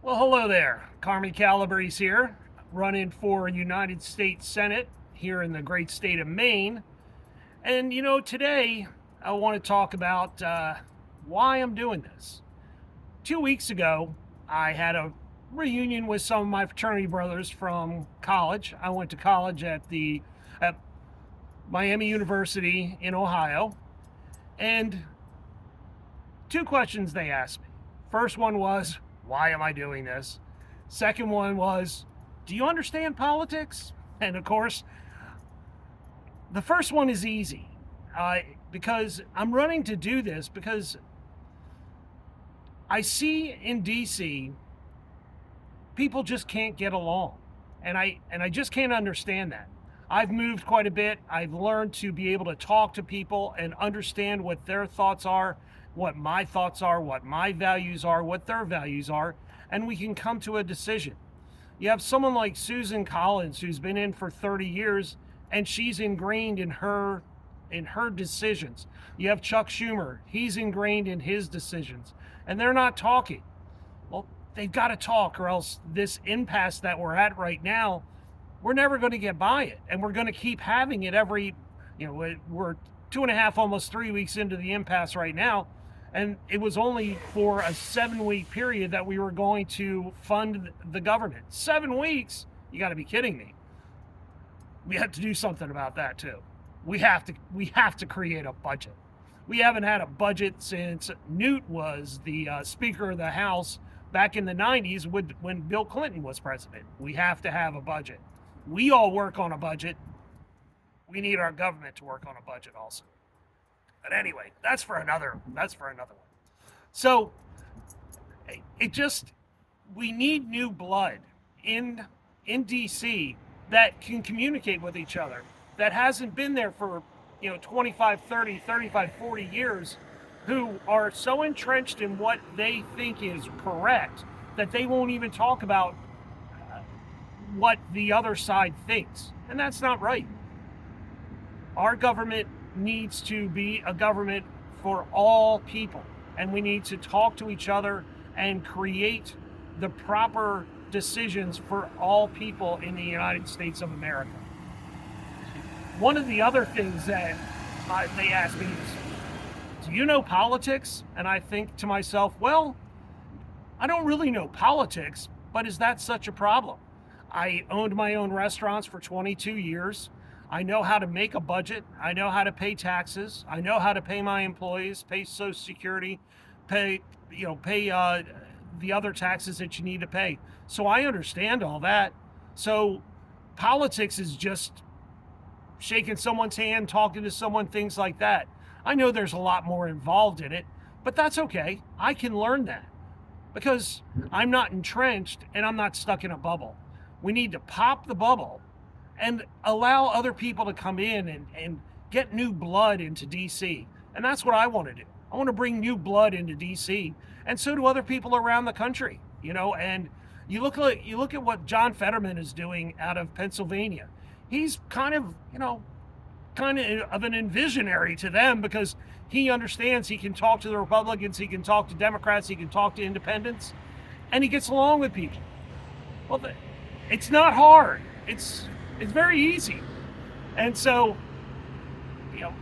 Well, hello there. Carmi Calabrese here, running for United States Senate here in the great state of Maine. And today I want to talk about why I'm doing this. 2 weeks ago, I had a reunion with some of my fraternity brothers from college. I went to college at Miami University in Ohio, and two questions they asked me. First one was, why am I doing this? Second one was, do you understand politics? And of course, the first one is easy because I'm running to do this because I see in DC people just can't get along, and I just can't understand that. I've moved quite a bit. I've learned to be able to talk to people and understand what their thoughts are, what my thoughts are, what my values are, what their values are, and we can come to a decision. You have someone like Susan Collins who's been in for 30 years and she's ingrained in her decisions. You have Chuck Schumer, he's ingrained in his decisions, and they're not talking. Well, they've got to talk, or else this impasse that we're at right now, we're never going to get by it. And we're going to keep having it we're 2.5, almost 3 weeks into the impasse right now. And it was only for a 7-week period that we were going to fund the government. 7 weeks? You got to be kidding me. We have to do something about that too. We have to create a budget. We haven't had a budget since Newt was the Speaker of the House back in the 90s when Bill Clinton was president. We have to have a budget. We all work on a budget. We need our government to work on a budget also. But anyway, that's for another one. So it just we need new blood in in DC that can communicate with each other, that hasn't been there for 25, 30, 35, 40 years, who are so entrenched in what they think is correct that they won't even talk about what the other side thinks. And that's not right. Our government needs to be a government for all people, and we need to talk to each other and create the proper decisions for all people in the United States of America. One of the other things that they asked me is, do you know politics? And I think to myself, well, I don't really know politics, but is that such a problem? I owned my own restaurants for 22 years. I know how to make a budget. I know how to pay taxes. I know how to pay my employees, pay Social Security, pay the other taxes that you need to pay. So I understand all that. So politics is just shaking someone's hand, talking to someone, things like that. I know there's a lot more involved in it, but that's okay. I can learn that because I'm not entrenched and I'm not stuck in a bubble. We need to pop the bubble and allow other people to come in and get new blood into DC. And that's what I want to do. I want to bring new blood into DC, and so do other people around the country. And you look at what John Fetterman is doing out of Pennsylvania. He's kind of an envisionary to them because he understands he can talk to the Republicans, he can talk to Democrats, he can talk to independents, and he gets along with people. Well, it's not hard. It's very easy, and so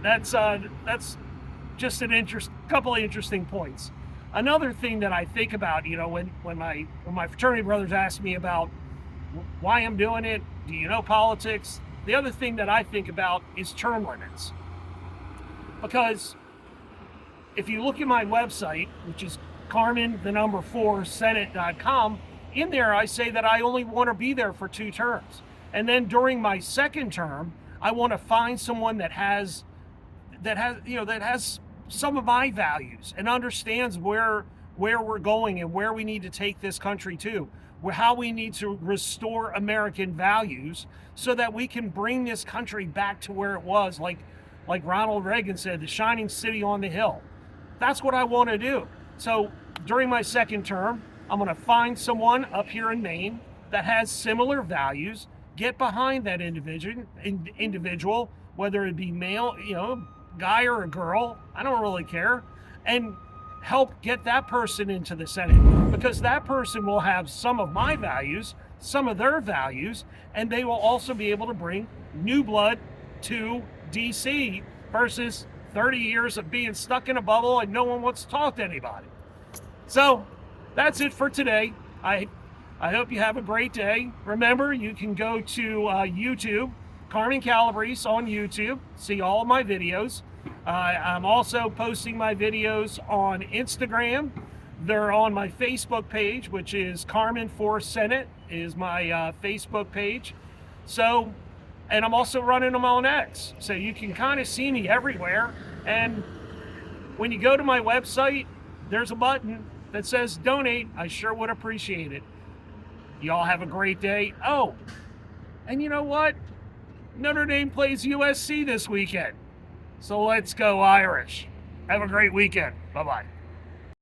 that's just couple of interesting points. Another thing that I think about, when my fraternity brothers ask me about why I'm doing it, do you know politics? The other thing that I think about is term limits, because if you look at my website, which is Carmen the number 4 Senate.com, in there I say that I only want to be there for 2 terms. And then during my second term, I want to find someone that has some of my values and understands where we're going and where we need to take this country to, how we need to restore American values so that we can bring this country back to where it was, like Ronald Reagan said, the shining city on the hill. That's what I want to do. So during my second term, I'm going to find someone up here in Maine that has similar values, get behind that individual, whether it be male, guy or a girl, I don't really care, and help get that person into the Senate, because that person will have some of my values, some of their values, and they will also be able to bring new blood to DC versus 30 years of being stuck in a bubble and no one wants to talk to anybody. So that's it for today. I hope you have a great day. Remember, you can go to YouTube, Carmen Calabrese on YouTube, see all of my videos. I'm also posting my videos on Instagram. They're on my Facebook page, which is Carmen for Senate is my Facebook page. So, and I'm also running them on X. So you can kind of see me everywhere. And when you go to my website, there's a button that says donate. I sure would appreciate it. Y'all have a great day. Oh, and you know what? Notre Dame plays USC this weekend. So let's go Irish. Have a great weekend. Bye-bye.